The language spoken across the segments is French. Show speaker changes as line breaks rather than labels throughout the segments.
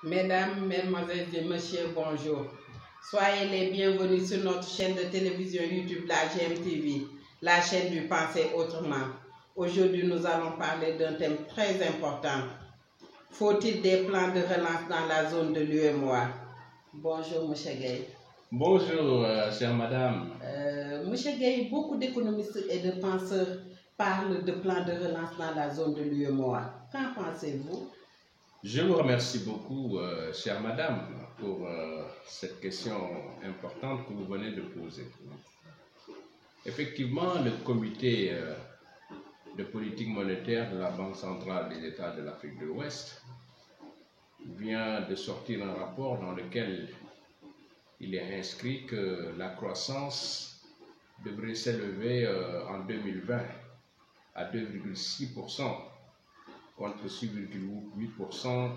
Mesdames, Mesdemoiselles et Messieurs, bonjour. Soyez les bienvenus sur notre chaîne de télévision YouTube, la GMTV, la chaîne du Penser Autrement. Aujourd'hui, nous allons parler d'un thème très important. Faut-il des plans de relance dans la zone de l'UEMOA? Bonjour, M. Gueye.
Bonjour, chère madame.
M. Gueye, beaucoup d'économistes et de penseurs parlent de plans de relance dans la zone de l'UEMOA. Qu'en pensez-vous?
Je vous remercie beaucoup, chère madame, pour cette question importante que vous venez de poser. Effectivement, le comité de politique monétaire de la Banque centrale des États de l'Afrique de l'Ouest vient de sortir un rapport dans lequel il est inscrit que la croissance devrait s'élever en 2020 à 2,6%. Contre 6,8%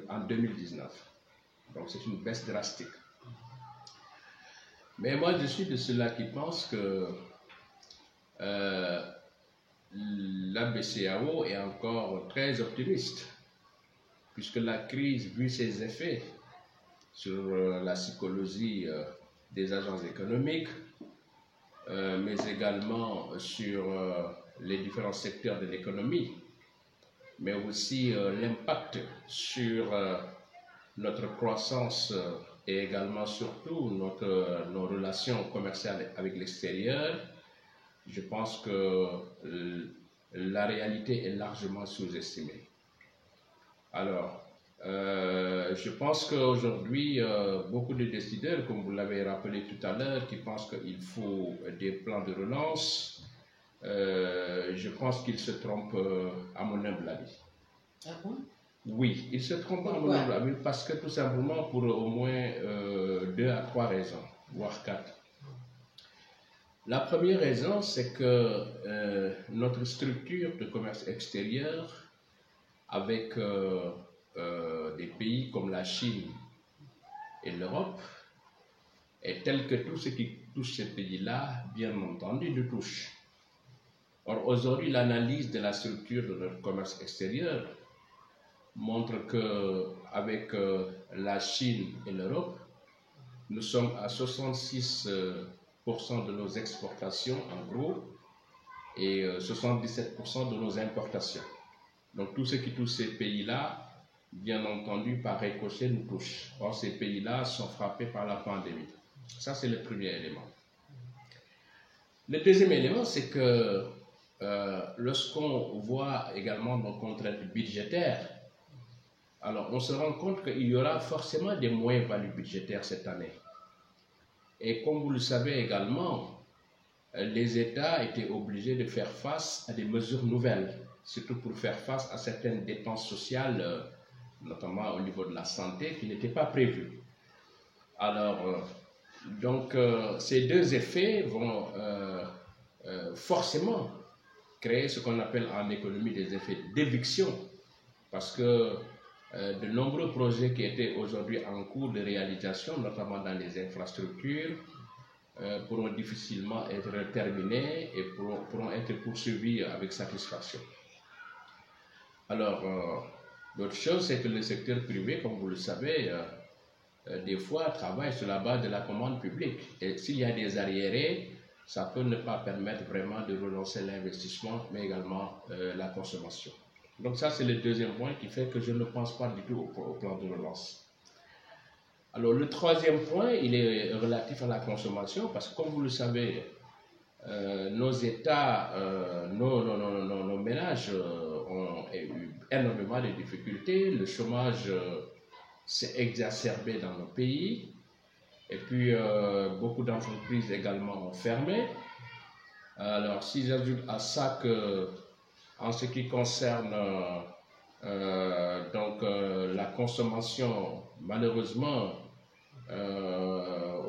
en 2019. Donc c'est une baisse drastique. Mais moi je suis de ceux-là qui pensent que la BCEAO est encore très optimiste, puisque la crise, vu ses effets sur la psychologie des agents économiques, mais également sur les différents secteurs de l'économie, mais aussi l'impact sur notre croissance et également surtout nos relations commerciales avec l'extérieur. Je pense que la réalité est largement sous-estimée. Alors, je pense qu'aujourd'hui, beaucoup de décideurs, comme vous l'avez rappelé tout à l'heure, qui pensent qu'il faut des plans de relance, je pense qu'il se trompe à mon humble avis.
Ah bon?
Oui, il se trompe à mon humble avis parce que tout simplement pour au moins 2 à 3 raisons, voire 4. La première raison, c'est que notre structure de commerce extérieur avec des pays comme la Chine et l'Europe est telle que tout ce qui touche ces pays-là, bien entendu, nous touche. Or, aujourd'hui, l'analyse de la structure de notre commerce extérieur montre qu'avec la Chine et l'Europe, nous sommes à 66% de nos exportations en gros et 77% de nos importations. Donc, tout ce qui touche ces pays-là, bien entendu, par ricochet, nous touche. Or, ces pays-là sont frappés par la pandémie. Ça, c'est le premier élément. Le deuxième élément, c'est que lorsqu'on voit également nos contraintes budgétaires, alors on se rend compte qu'il y aura forcément des moins-values budgétaires cette année. Et comme vous le savez également, les États étaient obligés de faire face à des mesures nouvelles, surtout pour faire face à certaines dépenses sociales, notamment au niveau de la santé, qui n'étaient pas prévues. Alors, donc, ces deux effets vont forcément créer ce qu'on appelle en économie des effets d'éviction, parce que de nombreux projets qui étaient aujourd'hui en cours de réalisation, notamment dans les infrastructures, pourront difficilement être terminés et pourront être poursuivis avec satisfaction. Alors, l'autre chose, c'est que le secteur privé, comme vous le savez, des fois travaille sur la base de la commande publique. Et s'il y a des arriérés, ça peut ne pas permettre vraiment de relancer l'investissement, mais également la consommation. Donc ça, c'est le deuxième point qui fait que je ne pense pas du tout au plan de relance. Alors le troisième point, il est relatif à la consommation, parce que comme vous le savez, nos États, nos ménages ont eu énormément de difficultés. Le chômage s'est exacerbé dans nos pays. Et puis, beaucoup d'entreprises également ont fermé. Alors, si j'ajoute à ça que, en ce qui concerne la consommation, malheureusement,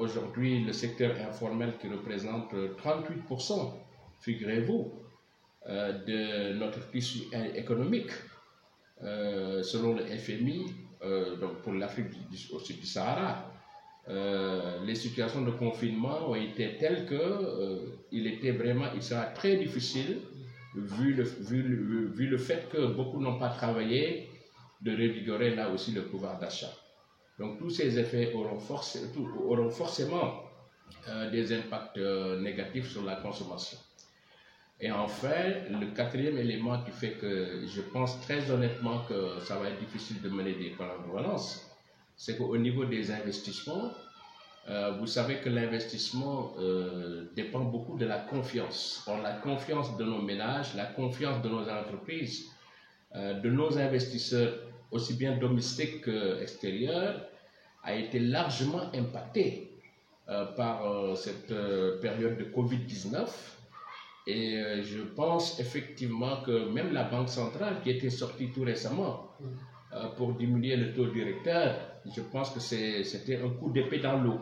aujourd'hui, le secteur informel qui représente 38%, figurez-vous, de notre tissu économique, selon le FMI, donc pour l'Afrique au sud du Sahara. Les situations de confinement ont été telles que il sera très difficile, vu le fait que beaucoup n'ont pas travaillé de revigorer là aussi le pouvoir d'achat. Donc tous ces effets auront forcément des impacts négatifs sur la consommation. Et enfin, le quatrième élément qui fait que je pense très honnêtement que ça va être difficile de mener des plans de relance, c'est qu'au niveau des investissements, vous savez que l'investissement dépend beaucoup de la confiance. Or, la confiance de nos ménages, la confiance de nos entreprises, de nos investisseurs, aussi bien domestiques qu'extérieurs, a été largement impactée par cette période de Covid-19. Et je pense effectivement que même la Banque centrale qui était sortie tout récemment pour diminuer le taux directeur, je pense que c'était un coup d'épée dans l'eau.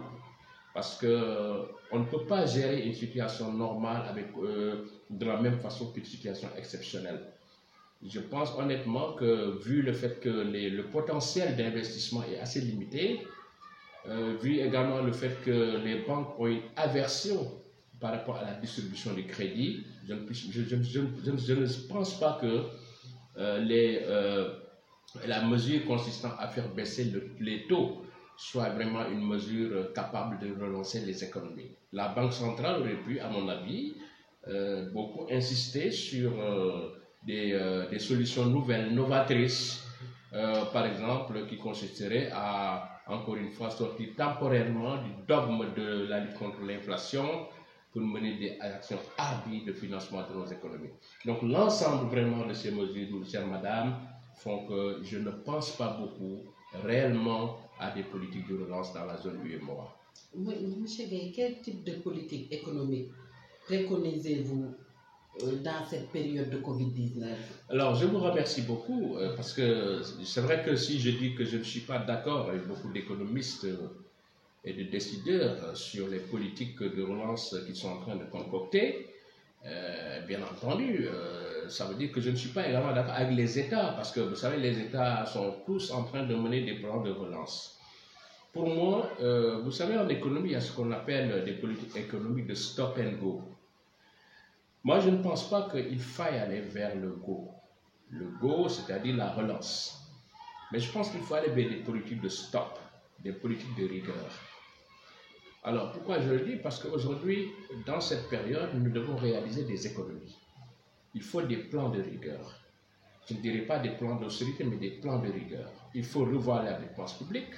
Parce qu'on ne peut pas gérer une situation normale de la même façon qu'une situation exceptionnelle. Je pense honnêtement que vu le fait que le potentiel d'investissement est assez limité, vu également le fait que les banques ont une aversion par rapport à la distribution du crédit, je ne pense pas que la mesure consistant à faire baisser les taux soit vraiment une mesure capable de relancer les économies. La Banque centrale aurait pu, à mon avis, beaucoup insister sur des solutions nouvelles, novatrices, par exemple, qui consisteraient à, encore une fois, sortir temporairement du dogme de la lutte contre l'inflation pour mener des actions hardies de financement de nos économies. Donc l'ensemble vraiment de ces mesures, chère madame, font que je ne pense pas beaucoup réellement à des politiques de relance dans la zone UEMOA.
Monsieur Gueye, quel type de politique économique préconisez-vous dans cette période de Covid-19?
Alors, je vous remercie beaucoup parce que c'est vrai que si je dis que je ne suis pas d'accord avec beaucoup d'économistes et de décideurs sur les politiques de relance qu'ils sont en train de concocter, bien entendu, ça veut dire que je ne suis pas également d'accord avec les États, parce que vous savez, les États sont tous en train de mener des plans de relance. Pour moi, vous savez, en économie, il y a ce qu'on appelle des politiques économiques de stop and go. Moi, je ne pense pas qu'il faille aller vers le go. Le go, c'est-à-dire la relance. Mais je pense qu'il faut aller vers des politiques de stop, des politiques de rigueur. Alors, pourquoi je le dis? Parce qu'aujourd'hui, dans cette période, nous devons réaliser des économies. Il faut des plans de rigueur. Je ne dirais pas des plans d'austérité, mais des plans de rigueur. Il faut revoir la dépense publique.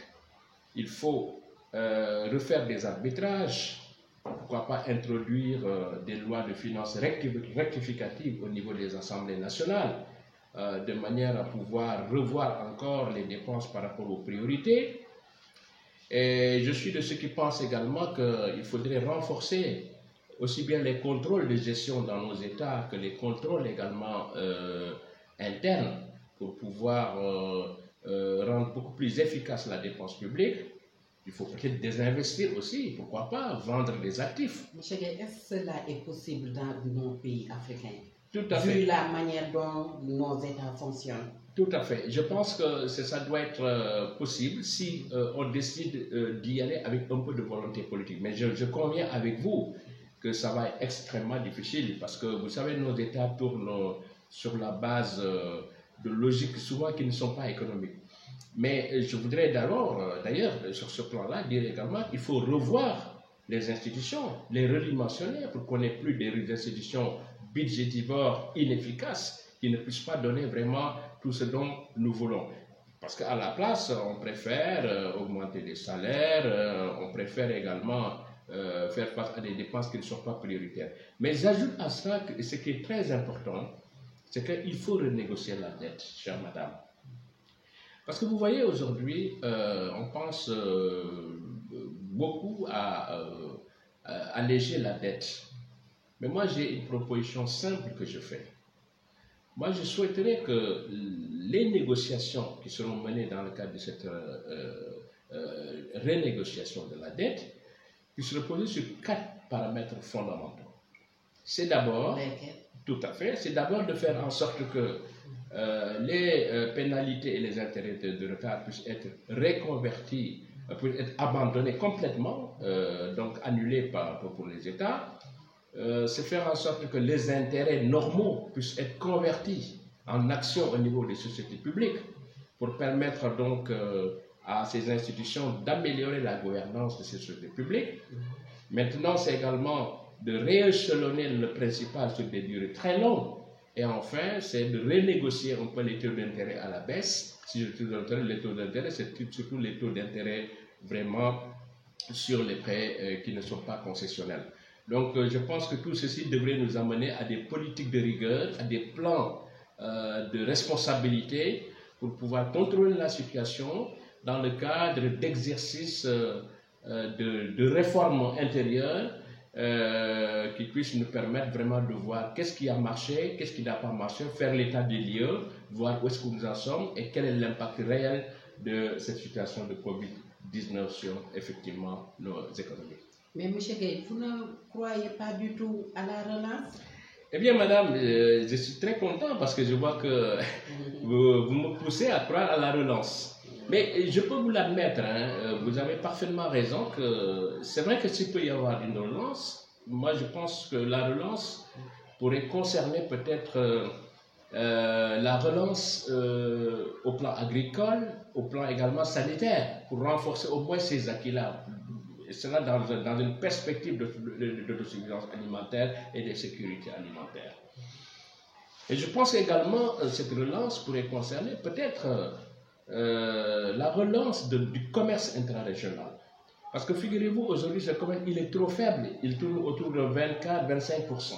Il faut refaire des arbitrages. Pourquoi pas introduire des lois de finances rectificatives au niveau des assemblées nationales, de manière à pouvoir revoir encore les dépenses par rapport aux priorités. Et je suis de ceux qui pensent également qu'il faudrait renforcer aussi bien les contrôles de gestion dans nos États que les contrôles également internes pour pouvoir rendre beaucoup plus efficace la dépense publique. Il faut peut-être désinvestir aussi, pourquoi pas, vendre des actifs.
Monsieur Gueye, est-ce que cela est possible dans nos pays africains?
Tout à fait.
Vu la manière dont nos États fonctionnent.
Tout à fait. Je pense que ça doit être possible si on décide d'y aller avec un peu de volonté politique. Mais je conviens avec vous que ça va être extrêmement difficile parce que vous savez, nos États tournent sur la base de logiques souvent qui ne sont pas économiques. Mais je voudrais d'ailleurs, sur ce plan-là, dire également qu'il faut revoir les institutions, les redimensionner pour qu'on n'ait plus des institutions budgétivores inefficaces qui ne puissent pas donner vraiment tout ce dont nous voulons. Parce qu'à la place, on préfère augmenter les salaires, on préfère également faire face à des dépenses qui ne sont pas prioritaires. Mais j'ajoute à cela que ce qui est très important, c'est qu'il faut renégocier la dette, chère madame. Parce que vous voyez, aujourd'hui, on pense beaucoup à alléger la dette. Mais moi, j'ai une proposition simple que je fais. Moi, je souhaiterais que les négociations qui seront menées dans le cadre de cette renégociation de la dette puissent reposer sur 4 paramètres fondamentaux. C'est d'abord, tout à fait, c'est d'abord de faire en sorte que les pénalités et les intérêts de retard puissent être reconvertis, puissent être abandonnés complètement, donc annulés pour les États. C'est faire en sorte que les intérêts normaux puissent être convertis en actions au niveau des sociétés publiques. pour permettre donc à ces institutions d'améliorer la gouvernance de ces sociétés publiques. Maintenant, c'est également de rééchelonner le principal sur des durées très longues. Et enfin, c'est de renégocier un peu les taux d'intérêt à la baisse. Si je dis les taux d'intérêt, c'est surtout les taux d'intérêt vraiment sur les prêts qui ne sont pas concessionnels. Donc, je pense que tout ceci devrait nous amener à des politiques de rigueur, à des plans de responsabilité pour pouvoir contrôler la situation dans le cadre d'exercices de réformes intérieures qui puissent nous permettre vraiment de voir qu'est-ce qui a marché, qu'est-ce qui n'a pas marché, faire l'état des lieux, voir où est-ce que nous en sommes et quel est l'impact réel de cette situation de Covid-19 sur effectivement nos économies.
Mais M. Gueye, vous ne croyez pas du tout à la relance?
Eh bien, madame, je suis très content parce que je vois que vous me poussez à croire à la relance. Mais je peux vous l'admettre, hein, vous avez parfaitement raison que c'est vrai que s'il peut y avoir une relance, moi je pense que la relance pourrait concerner peut-être la relance au plan agricole, au plan également sanitaire, pour renforcer au moins ces acquis-là. Et cela dans une perspective de suffisance alimentaire et de sécurité alimentaire. Et je pense également que cette relance pourrait concerner peut-être la relance du commerce intra-régional. Parce que figurez-vous, aujourd'hui, ce commerce, il est trop faible. Il tourne autour de 24-25%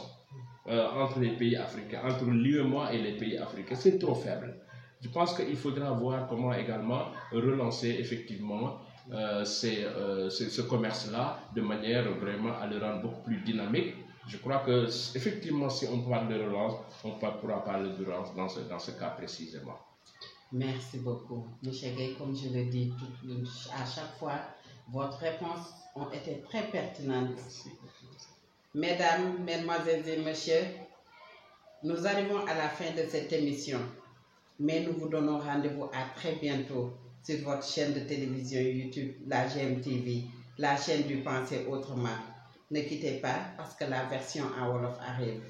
entre les pays africains, entre l'UEMOA et les pays africains. C'est trop faible. Je pense qu'il faudra voir comment également relancer effectivement ce commerce-là de manière vraiment à le rendre beaucoup plus dynamique. Je crois que effectivement, si on parle de relance, on pourra parler de relance dans ce cas précisément.
Merci beaucoup, M. Gueye. Comme je le dis à chaque fois, votre réponses ont été très pertinentes. Mesdames, Mesdemoiselles et Messieurs, nous arrivons à la fin de cette émission, mais nous vous donnons rendez-vous à très bientôt sur votre chaîne de télévision YouTube, la GMTV, la chaîne du Penser Autrement. Ne quittez pas parce que la version en Wolof arrive.